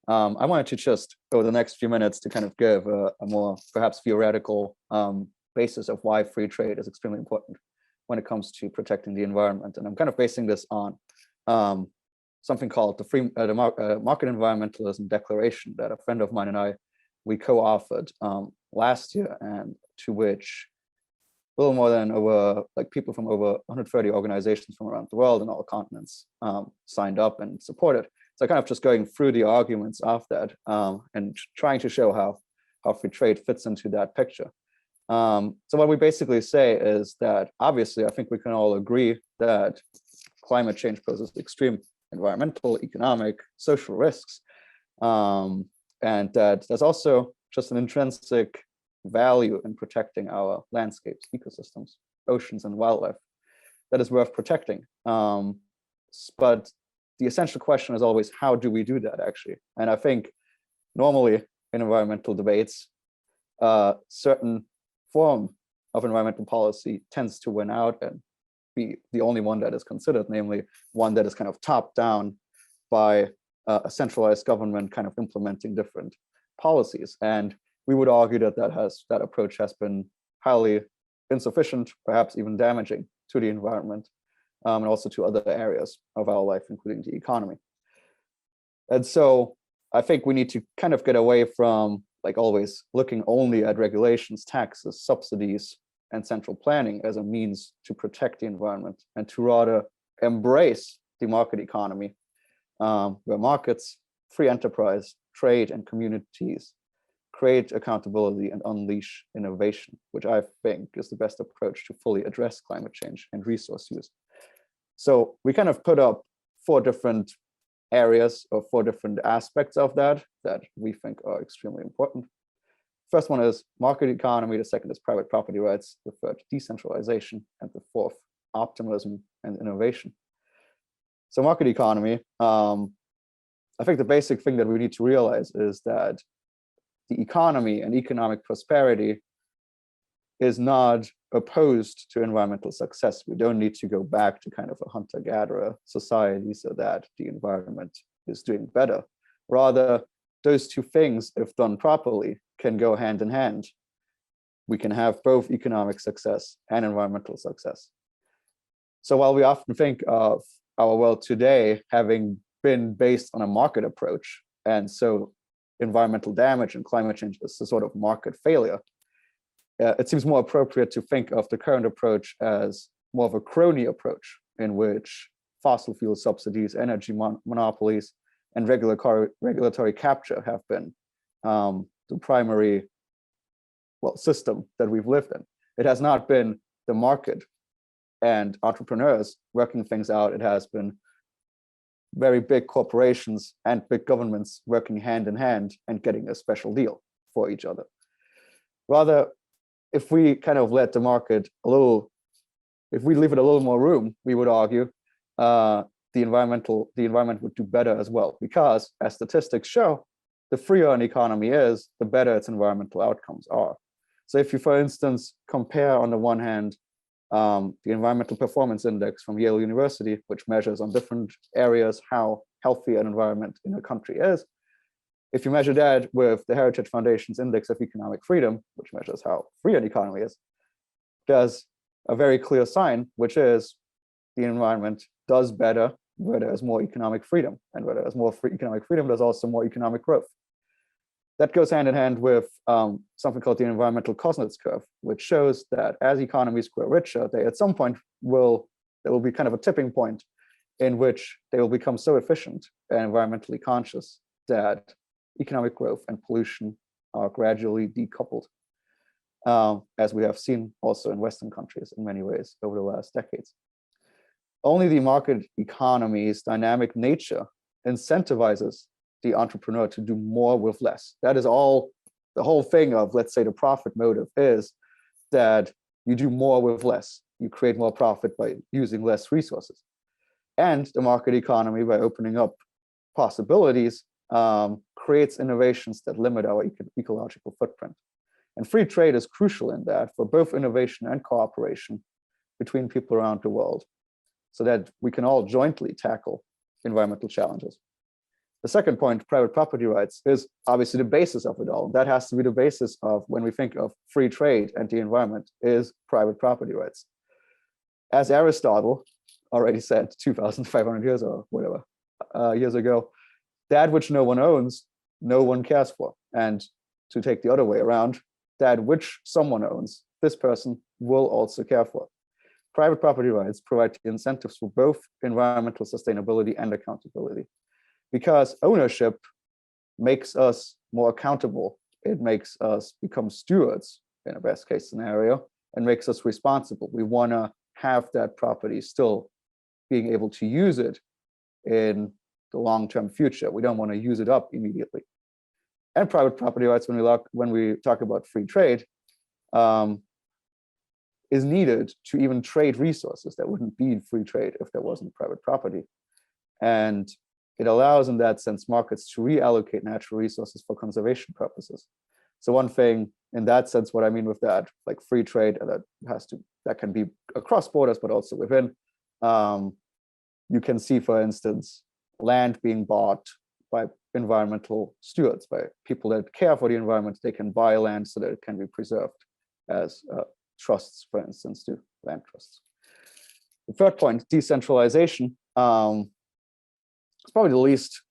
I wanted to just go the next few minutes to kind of give a more perhaps theoretical basis of why free trade is extremely important when it comes to protecting the environment. And I'm kind of basing this on something called the Market Environmentalism Declaration that a friend of mine and I, we co-authored last year, and to which a little more than people from over 130 organizations from around the world and all continents signed up and supported. So kind of just going through the arguments of that and trying to show how free trade fits into that picture. So what we basically say is that obviously I think we can all agree that climate change poses extreme environmental, economic, social risks, and that there's also just an intrinsic value in protecting our landscapes, ecosystems, oceans, and wildlife that is worth protecting. But the essential question is always, how do we do that actually? And I think normally in environmental debates, certain form of environmental policy tends to win out and be the only one that is considered, namely one that is kind of top down by a centralized government kind of implementing different policies. And we would argue that that approach has been highly insufficient, perhaps even damaging to the environment, and also to other areas of our life, including the economy. And so I think we need to kind of get away from, like always, looking only at regulations, taxes, subsidies, and central planning as a means to protect the environment, and to rather embrace the market economy, where markets, free enterprise, trade, and communities create accountability and unleash innovation, which I think is the best approach to fully address climate change and resource use. So we kind of put up 4 different areas or 4 different aspects of that we think are extremely important. First one is market economy, the second is private property rights, the third decentralization, and the fourth optimism and innovation. So market economy, I think the basic thing that we need to realize is that the economy and economic prosperity is not opposed to environmental success. We don't need to go back to kind of a hunter-gatherer society so that the environment is doing better. Rather, those two things, if done properly, can go hand in hand. We can have both economic success and environmental success. So while we often think of our world today having been based on a market approach, and so environmental damage and climate change is a sort of market failure, it seems more appropriate to think of the current approach as more of a crony approach, in which fossil fuel subsidies, energy monopolies, and regulatory capture have been the primary system that we've lived in. It has not been the market and entrepreneurs working things out. It has been very big corporations and big governments working hand in hand and getting a special deal for each other. Rather, if we kind of let the market if we leave it a little more room, we would argue the environment would do better as well, because as statistics show, the freer an economy is, the better its environmental outcomes are. So if you, for instance, compare on the one hand, the Environmental Performance Index from Yale University, which measures on different areas how healthy an environment in a country is. If you measure that with the Heritage Foundation's Index of Economic Freedom, which measures how free an economy is, there's a very clear sign, which is the environment does better where there's more economic freedom. And where there's more economic freedom, there's also more economic growth. That goes hand in hand with something called the environmental Kuznets curve, which shows that as economies grow richer, they at some point there will be kind of a tipping point in which they will become so efficient and environmentally conscious that economic growth and pollution are gradually decoupled, as we have seen also in Western countries in many ways over the last decades. Only the market economy's dynamic nature incentivizes the entrepreneur to do more with less. That is all the whole thing of, let's say, the profit motive is that you do more with less. You create more profit by using less resources. And the market economy, by opening up possibilities, creates innovations that limit our ecological footprint. And free trade is crucial in that for both innovation and cooperation between people around the world, so that we can all jointly tackle environmental challenges. The second point, private property rights, is obviously the basis of it all. That has to be the basis of when we think of free trade and the environment, is private property rights. As Aristotle already said 2,500 years or whatever years ago, that which no one owns, no one cares for. And to take the other way around, that which someone owns, this person will also care for. Private property rights provide incentives for both environmental sustainability and accountability, because ownership makes us more accountable. It makes us become stewards in a best case scenario, and makes us responsible. We want to have that property still being able to use it in the long-term future. We don't want to use it up immediately. And private property rights, when we talk about free trade, is needed to even trade resources that wouldn't be free trade if there wasn't private property. And it allows, in that sense, markets to reallocate natural resources for conservation purposes. So one thing, in that sense, what I mean with that, like free trade, that can be across borders, but also within. You can see, for instance, land being bought by environmental stewards, by people that care for the environment. They can buy land so that it can be preserved, as trusts, for instance, do, land trusts. The third point, decentralization, is probably the least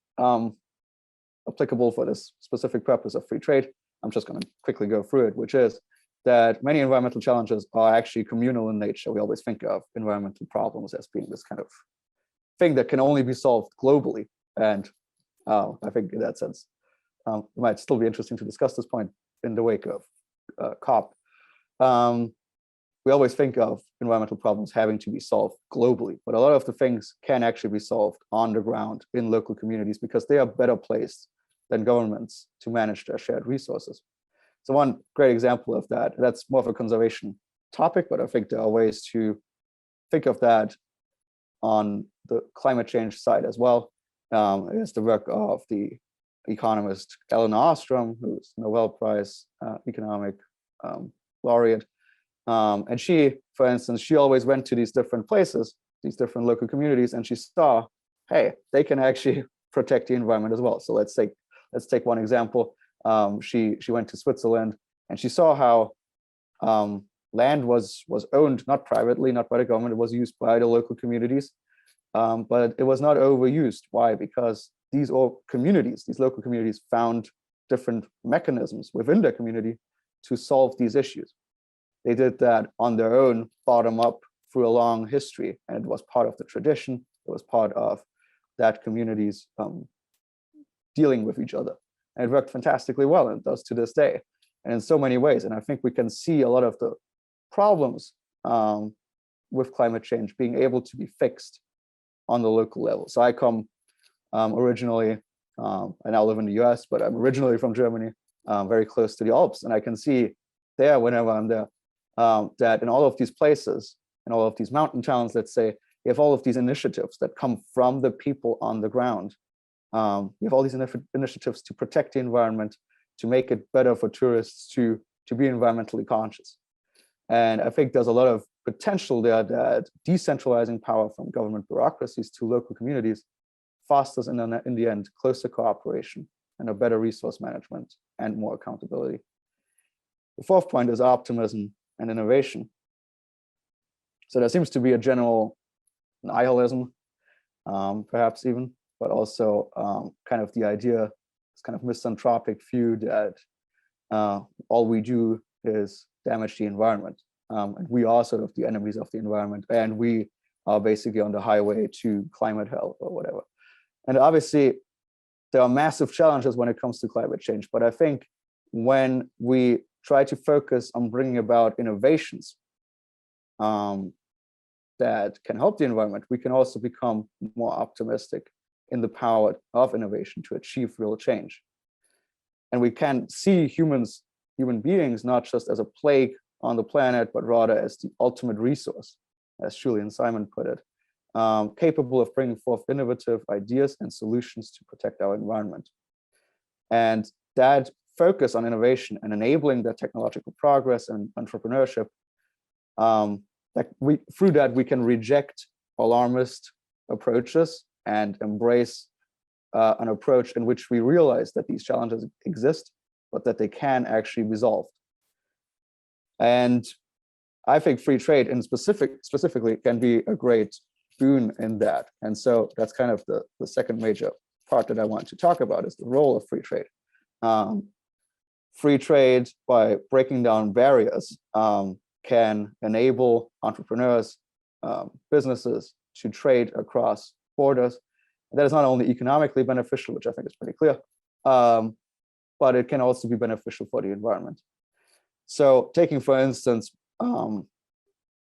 applicable for this specific purpose of free trade. I'm just going to quickly go through it, which is that many environmental challenges are actually communal in nature. We always think of environmental problems as being this kind of thing that can only be solved globally. And I think in that sense, it might still be interesting to discuss this point in the wake of COP. We always think of environmental problems having to be solved globally, but a lot of the things can actually be solved on the ground in local communities, because they are better placed than governments to manage their shared resources. So one great example of that, that's more of a conservation topic, but I think there are ways to think of that on the climate change side as well. It's the work of the economist Eleanor Ostrom, who's Nobel Prize economic laureate. And she, for instance, she always went to these different places, these different local communities, and she saw, hey, they can actually protect the environment as well. So let's take one example. She went to Switzerland, and she saw how land was owned not privately, not by the government. It was used by the local communities, but it was not overused. Why? Because these local communities found different mechanisms within their community to solve these issues. They did that on their own, bottom up, through a long history, and it was part of the tradition. It was part of that community's dealing with each other. And it worked fantastically well, and it does to this day, and in so many ways. And I think we can see a lot of the problems with climate change being able to be fixed on the local level. So I come originally, I now live in the US, but I'm originally from Germany, very close to the Alps. And I can see there, whenever I'm there, that in all of these places, in all of these mountain towns, let's say, you have all of these initiatives that come from the people on the ground. You have all these initiatives to protect the environment, to make it better for tourists to be environmentally conscious. And I think there's a lot of potential there that decentralizing power from government bureaucracies to local communities fosters in the end closer cooperation and a better resource management and more accountability. The fourth point is optimism and innovation. So there seems to be a general nihilism, perhaps even, but also kind of the idea, this kind of misanthropic view that all we do is damage the environment. And we are sort of the enemies of the environment, and we are basically on the highway to climate hell or whatever. And obviously, there are massive challenges when it comes to climate change, but I think when we try to focus on bringing about innovations that can help the environment, we can also become more optimistic in the power of innovation to achieve real change. And we can see human beings not just as a plague on the planet, but rather as the ultimate resource, as Julian Simon put it, capable of bringing forth innovative ideas and solutions to protect our environment. And that focus on innovation and enabling that technological progress and entrepreneurship, through that we can reject alarmist approaches and embrace an approach in which we realize that these challenges exist, but that they can actually be solved. And I think free trade in specifically can be a great boon in that. And so that's kind of the second major part that I want to talk about, is the role of free trade. Free trade, by breaking down barriers, can enable entrepreneurs, businesses to trade across borders. That is not only economically beneficial, which I think is pretty clear, but it can also be beneficial for the environment. So taking, for instance,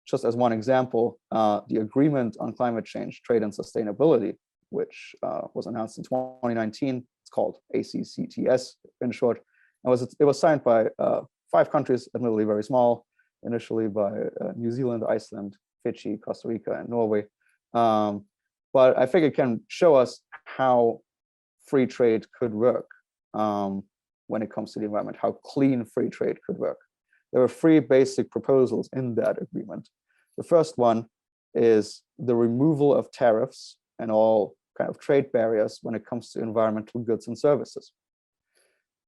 just as one example, the Agreement on Climate Change, Trade and Sustainability, which was announced in 2019, it's called ACCTS in short, and it was signed by 5 countries, admittedly very small, initially by New Zealand, Iceland, Fiji, Costa Rica, and Norway. But I think it can show us how free trade could work when it comes to the environment, how clean free trade could work. There are 3 basic proposals in that agreement. The first one is the removal of tariffs and all kind of trade barriers when it comes to environmental goods and services.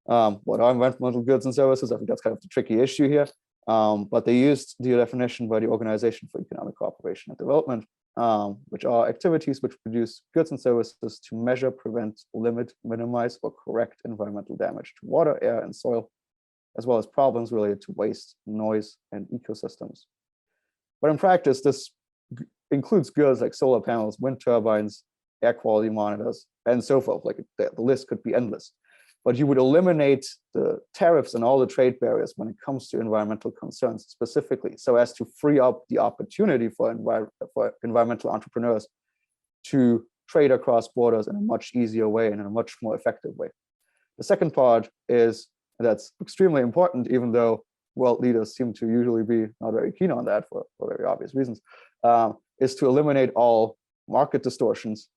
What are environmental goods and services? I think that's kind of the tricky issue here. But they used the definition by the Organization for Economic Cooperation and Development, which are activities which produce goods and services to measure, prevent, limit, minimize, or correct environmental damage to water, air, and soil, as well as problems related to waste, noise, and ecosystems. But in practice, this includes goods like solar panels, wind turbines, air quality monitors, and so forth. Like the list could be endless. But you would eliminate the tariffs and all the trade barriers when it comes to environmental concerns specifically, so as to free up the opportunity for environmental entrepreneurs to trade across borders in a much easier way and in a much more effective way. The second part is, and that's extremely important, even though world leaders seem to usually be not very keen on that for very obvious reasons, is to eliminate all market distortions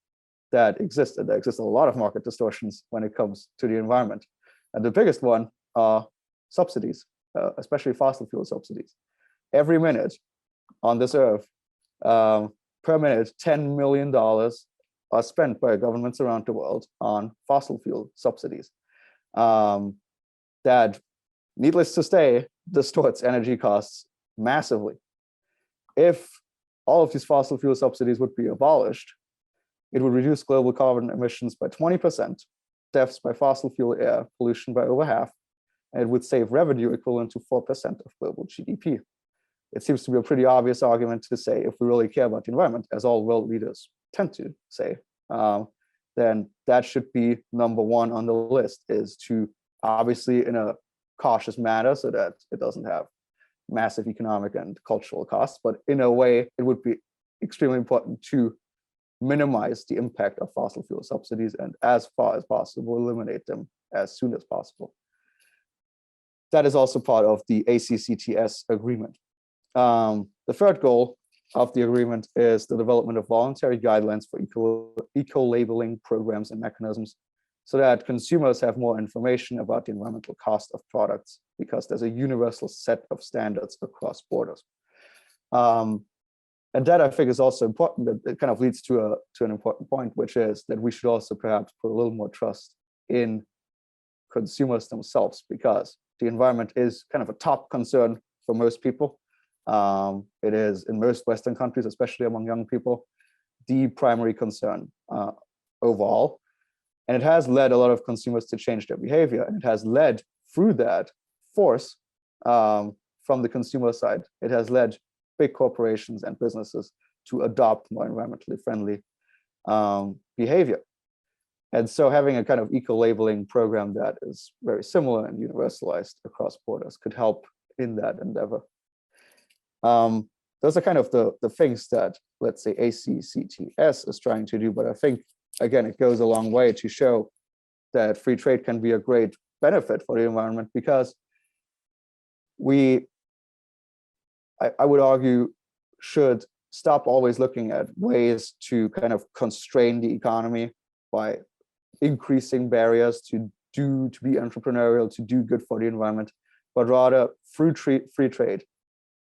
that exist. And there exists a lot of market distortions when it comes to the environment. And the biggest one are subsidies, especially fossil fuel subsidies. Every minute on this earth, per minute, $10 million are spent by governments around the world on fossil fuel subsidies. That, needless to say, distorts energy costs massively. If all of these fossil fuel subsidies would be abolished, it would reduce global carbon emissions by 20%, deaths by fossil fuel air pollution by over half, and it would save revenue equivalent to 4% of global GDP. It seems to be a pretty obvious argument to say, if we really care about the environment, as all world leaders tend to say, then that should be number 1 on the list, is to, obviously in a cautious manner so that it doesn't have massive economic and cultural costs, but in a way it would be extremely important to minimize the impact of fossil fuel subsidies and, as far as possible, eliminate them as soon as possible. That is also part of the ACCTS agreement. The third goal of the agreement is the development of voluntary guidelines for eco-labeling programs and mechanisms, so that consumers have more information about the environmental cost of products, because there's a universal set of standards across borders. And that, I think, is also important. It kind of leads to an important point, which is that we should also perhaps put a little more trust in consumers themselves, because the environment is kind of a top concern for most people. It is, in most Western countries, especially among young people, the primary concern overall. And it has led a lot of consumers to change their behavior. And it has led, through that force from the consumer side, it has led big corporations and businesses to adopt more environmentally friendly behavior. And so having a kind of eco-labeling program that is very similar and universalized across borders could help in that endeavor. Those are kind of the things that, let's say, ACCTS is trying to do. But I think, again, it goes a long way to show that free trade can be a great benefit for the environment, because I would argue, should stop always looking at ways to kind of constrain the economy by increasing barriers to be entrepreneurial, to do good for the environment, but rather through free trade,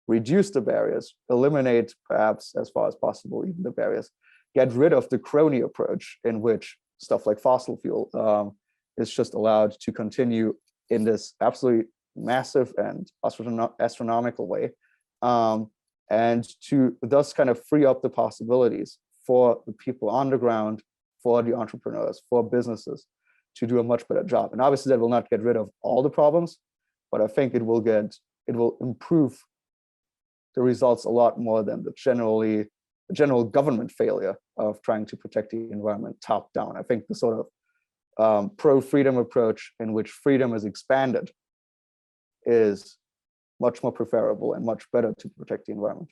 reduce the barriers, eliminate, perhaps as far as possible, even the barriers, get rid of the crony approach in which stuff like fossil fuel is just allowed to continue in this absolutely massive and astronomical way, and to thus kind of free up the possibilities for the people on the ground, for the entrepreneurs, for businesses to do a much better job. And obviously that will not get rid of all the problems, but I think it will improve the results a lot more than the general government failure of trying to protect the environment top down. I think the sort of pro-freedom approach in which freedom is expanded is much more preferable and much better to protect the environment.